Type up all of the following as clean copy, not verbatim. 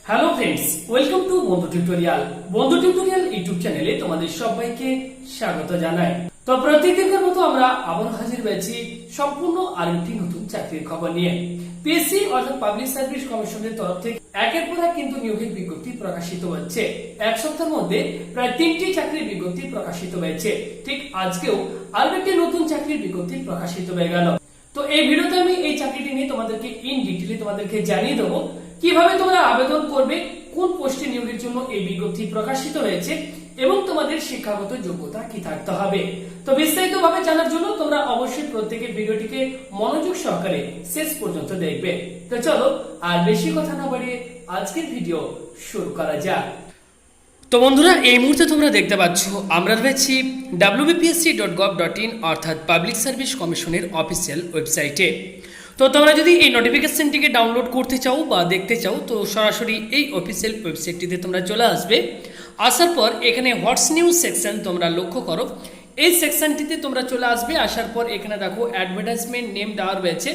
Hello friends, welcome to বন্ধু tutorial. বন্ধু tutorial YouTube চ্যানেলে তোমাদের সবাইকে স্বাগত জানাই। তো প্রতিদিনের মতো আমরা আবার হাজির হয়েছি সম্পূর্ণ আরেকটি নতুন চাকরির খবর নিয়ে। পিএসসি অর্থাৎ পাবলিক সার্ভিস কমিশনের তরফ থেকে একের পর এক কিন্তু নিয়োগের বিজ্ঞপ্তি প্রকাশিত হচ্ছে। এক সপ্তাহের মধ্যে প্রায় 3টি চাকরির বিজ্ঞপ্তি প্রকাশিত হয়েছে। ঠিক আজকেও আরো একটি নতুন চাকরির বিজ্ঞপ্তি প্রকাশিত হয়ে গেল। তো এই ভিডিওতে আমি এই চাকরিটি নিয়ে তোমাদেরকে ইন ডিটেইলে তোমাদেরকে জানিয়ে দেবো কিভাবে তোমরা আবেদন করবে, কোন পোস্টে নিয়োগের জন্য এই বিজ্ঞপ্তি প্রকাশিত হয়েছে এবং তোমাদের শিক্ষাগত যোগ্যতা কি থাকতে হবে। তো বিস্তারিত ভাবে জানার জন্য তোমরা অবশ্যই প্রত্যেকে ভিডিওটিকে মনোযোগ সহকারে শেষ পর্যন্ত দেখবে। তো চলো আর বেশি কথা না বাড়িয়ে আজকের ভিডিও শুরু করা যাক। তো বন্ধুরা, এই মুহূর্তে তোমরা দেখতে পাচ্ছ আমরা রয়েছি WBPSC.gov.in অর্থাৎ পাবলিক সার্ভিস কমিশনের অফিসিয়াল ওয়েবসাইটে। তো তোমরা যদি এই নোটিফিকেশনটিকে ডাউনলোড করতে চাও বা দেখতে চাও তো সরাসরি এই অফিসিয়াল ওয়েবসাইটটিতে তোমরা চলে আসবে। আসার পর এখানে হোয়াটস নিউজ সেকশন তোমরা লক্ষ্য করো, এই সেকশনটিতে তোমরা চলে আসবে। আসার পর এখানে দেখো অ্যাডভার্টাইজমেন্ট নেম দেওয়া রয়েছে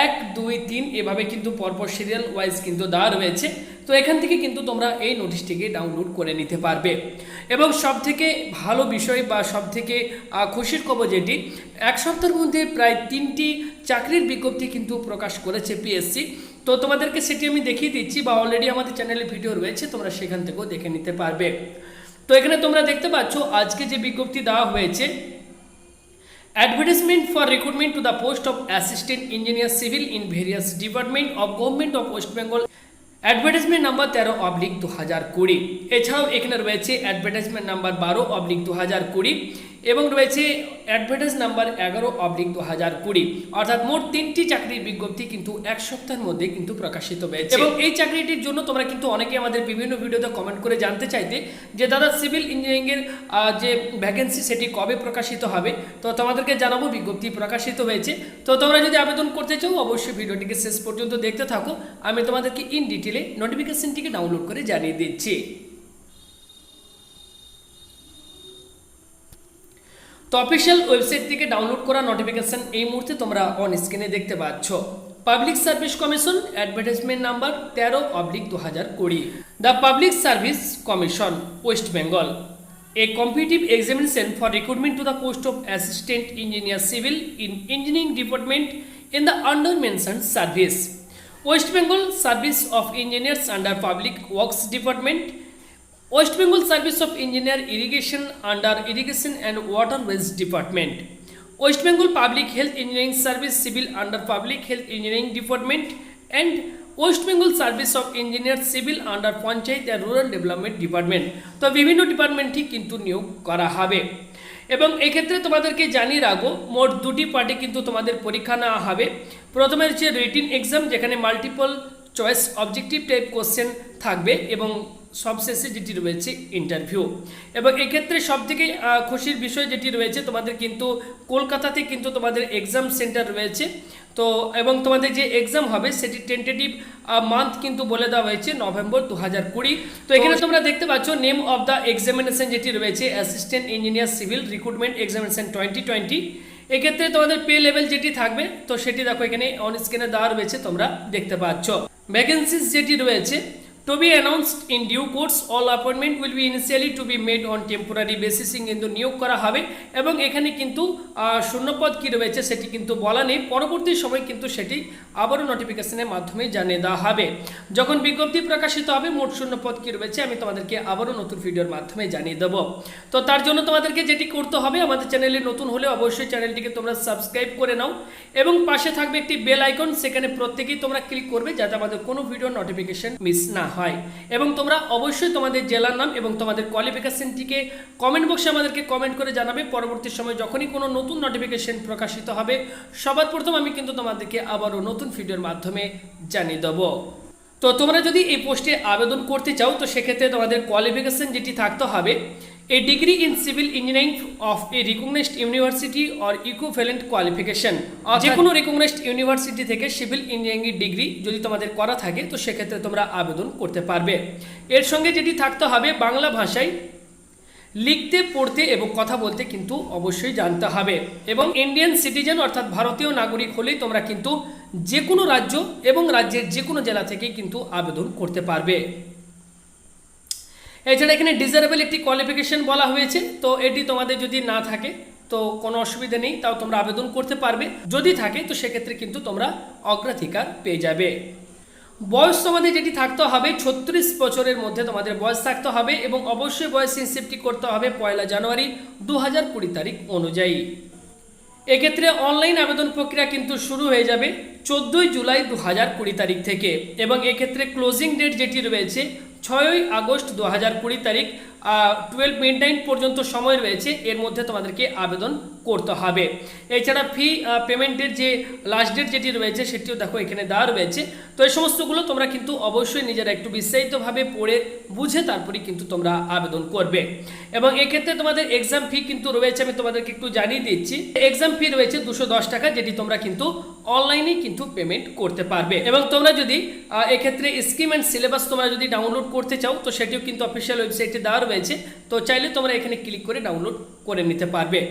1, 2, 3 এভাবে কিন্তু পরপর সিরিয়াল ওয়াইজ কিন্তু দেওয়া রয়েছে। তো এখান থেকে কিন্তু তোমরা এই নোটিশটিকে ডাউনলোড করে নিতে পারবে। এবং সবথেকে ভালো বিষয় বা সবথেকে খুশির খবর যেটি, এক সপ্তাহের মধ্যে প্রায় 3টি চাকরির বিজ্ঞপ্তি কিন্তু প্রকাশ করেছে পিএসসি। তো তোমাদেরকে সেটি আমি দেখিয়ে দিচ্ছি বা অলরেডি আমাদের চ্যানেলে ভিডিও রয়েছে, তোমরা সেখান থেকেও দেখে নিতে পারবে। তো এখানে তোমরা দেখতে পাচ্ছ আজকে যে বিজ্ঞপ্তি দেওয়া হয়েছে, Advertisement for recruitment to the post of Assistant Engineer Civil in various department of Government of West Bengal, advertisement number 13/2020। এছাড়াও এখানে রয়েছে অ্যাডভার্টাইজমেন্ট নাম্বার 12/2020 এবং রয়েছে অ্যাডভার্টাইজ নাম্বার 11/2020। অর্থাৎ মোট 3টি চাকরির বিজ্ঞপ্তি কিন্তু এক সপ্তাহের মধ্যে কিন্তু প্রকাশিত হয়েছে। এবং এই চাকরিটির জন্য তোমরা কিন্তু অনেকে আমাদের বিভিন্ন ভিডিওতে কমেন্ট করে জানতে চাইতে যে দাদা সিভিল ইঞ্জিনিয়ারিংয়ের যে ভ্যাকেন্সি সেটি কবে প্রকাশিত হবে। তো তোমাদেরকে জানাবো বিজ্ঞপ্তি প্রকাশিত হয়েছে। তো তোমরা যদি আবেদন করতে চাও অবশ্যই ভিডিওটিকে শেষ পর্যন্ত দেখতে থাকো, আমি তোমাদেরকে ইন ডিটেইলে নোটিফিকেশনটিকে ডাউনলোড করে জানিয়ে দিচ্ছি। তো অফিসিয়াল ওয়েবসাইট থেকে ডাউনলোড করা নোটিফিকেশন এই মুহূর্তে তোমরা অন স্ক্রিনে দেখতে পাচ্ছ। Public service commission, advertisement number 13/2020। The public service commission West Bengal, A competitive examination for recruitment to the post of assistant engineer civil in engineering department in the under mentioned service West Bengal service of engineers under public works department, West Bengal Service of Engineer Irrigation under Irrigation and Waterways Department, West Bengal Public Health Engineering Service Civil under Public Health Engineering Department and West Bengal Service of Engineer Civil under Panchayat and Rural Development Department। তো বিভিন্ন ডিপার্টমেন্টই কিন্তু নিয়োগ করা হবে। এবং এক্ষেত্রে তোমাদেরকে জানিয়ে রাখবো মোট 2টি পার্টে কিন্তু তোমাদের পরীক্ষা নেওয়া হবে। প্রথমে হচ্ছে রিটিন এক্সাম, যেখানে multiple choice objective type question থাকবে এবং সবশেষে যেটি রয়েছে ইন্টারভিউ। এবং এক্ষেত্রে সবথেকে খুশির বিষয় যেটি রয়েছে, তোমাদের কিন্তু কলকাতাতে কিন্তু তোমাদের এক্সাম সেন্টার রয়েছে। তো এবং তোমাদের যে এক্সাম হবে সেটি টেন্টেটিভ মান্থ কিন্তু বলে দেওয়া হয়েছে নভেম্বর 2020। তো এখানে তোমরা দেখতে পাচ্ছ নেম অফ দ্য এক্সামিনেশন যেটি রয়েছে assistant engineer civil recruitment examination 2020। এক্ষেত্রে তোমাদের পে লেভেল যেটি থাকবে তো সেটি দেখো এখানে অন স্ক্রিনে দেওয়া রয়েছে, তোমরা দেখতে পাচ্ছ। ভ্যাকেন্সিস যেটি রয়েছে, to be announced in due course, all appointment will be initially to be made on temporary basis কিন্তু নিয়োগ করা হবে। এবং এখানে কিন্তু শূন্যপদ কি রয়েছে সেটি কিন্তু বলা নেই, পরবর্তী সময় কিন্তু সেটি আবারও নোটিফিকেশনের মাধ্যমে জানিয়ে দেওয়া হবে। যখন বিজ্ঞপ্তি প্রকাশিত হবে মোট শূন্যপদ কি রয়েছে আমি তোমাদেরকে আবারও নতুন ভিডিওর মাধ্যমে জানিয়ে দেবো। তো তার জন্য তোমাদেরকে যেটি করতে হবে, আমাদের চ্যানেলে নতুন হলে অবশ্যই চ্যানেলটিকে তোমরা সাবস্ক্রাইব করে নাও এবং পাশে থাকবে একটি বেল আইকন, সেখানে প্রত্যেকেই তোমরা ক্লিক করবে যাতে আমাদের কোনো ভিডিও নোটিফিকেশন মিস না হয়। এবং তোমরা অবশ্যই তোমাদের জেলার নাম এবং তোমাদের কোয়ালিফিকেশনটিকে কমেন্ট বক্সে আমাদেরকে কমেন্ট করে জানাবে। পরবর্তী সময় যখনই কোনো নতুন নোটিফিকেশন প্রকাশিত হবে সবার প্রথম আমি কিন্তু তোমাদেরকে আবারও নতুন ভিডিওর মাধ্যমে জানিয়ে দেবো। তো তোমরা যদি এই পোস্টে আবেদন করতে চাও তো সেক্ষেত্রে তোমাদের কোয়ালিফিকেশন যেটি থাকতে হবে, a degree in civil engineering of a recognized university or equivalent qualification, যে কোনো রিকগনাইজড ইউনিভার্সিটি থেকে সিভিল ইঞ্জিনিয়ারিং ডিগ্রি যদি তোমাদের করা থাকে তো সেক্ষেত্রে তোমরা আবেদন করতে পারবে। এর সঙ্গে যেটি থাকতে হবে বাংলা ভাষায় লিখতে পড়তে এবং কথা বলতে কিন্তু অবশ্যই জানতে হবে এবং ইন্ডিয়ান সিটিজেন অর্থাৎ ভারতীয় নাগরিক হলেই তোমরা কিন্তু যে কোনো রাজ্য এবং রাজ্যের যে কোনো জেলা থেকেই কিন্তু আবেদন করতে পারবে। এছাড়া এখানে ডিজারেবিলিটি কোয়ালিফিকেশন বলা হয়েছে, তো এটি তোমাদের যদি না থাকে তো কোনো অসুবিধা নেই, তাও তোমরা আবেদন করতে পারবে। যদি থাকে তো সেক্ষেত্রে কিন্তু তোমরা অগ্রাধিকার পেয়ে যাবে। বয়স তোমাদের যেটি থাকতে হবে 36 বছরের মধ্যে তোমাদের বয়স থাকতে হবে এবং অবশ্যই বয়স ইনসেপ্টি করতে হবে 1 জানুয়ারি 2020 তারিখ অনুযায়ী। এক্ষেত্রে অনলাইন আবেদন প্রক্রিয়া কিন্তু শুরু হয়ে যাবে 14 জুলাই 2020 তারিখ থেকে এবং এক্ষেত্রে ক্লোজিং ডেট যেটি রয়েছে 6 আগস্ট 2020 তারিখ 12 মিডনাইট পর্যন্ত সময় রয়েছে, এর মধ্যে তোমাদেরকে আবেদন করতে হবে। এছাড়া ফি পেমেন্টের যে লাস্ট ডেট যেটি রয়েছে সেটিও দেখো এখানে দেওয়া রয়েছে। তো এই সমস্তগুলো তোমরা কিন্তু অবশ্যই নিজেরা একটু বিস্তারিতভাবে পড়ে বুঝে তারপরে কিন্তু তোমরা আবেদন করবে এবং এক্ষেত্রে তোমাদের এক্সাম ফি কিন্তু রয়েছে, আমি তোমাদেরকে একটু জানিয়ে দিচ্ছি। এক্সাম ফি রয়েছে 210 টাকা, যেটি তোমরা কিন্তু অনলাইনে কিন্তু পেমেন্ট করতে পারবে এবং তোমরা যদি এক্ষেত্রে স্কিম অ্যান্ড সিলেবাস তোমরা যদি ডাউনলোড করতে চাও তো সেটিও কিন্তু অফিসিয়াল ওয়েবসাইটে দেওয়া রয়েছে, তো চাইলে তোমরা এখানে ক্লিক করে ডাউনলোড করে নিতে পারবে।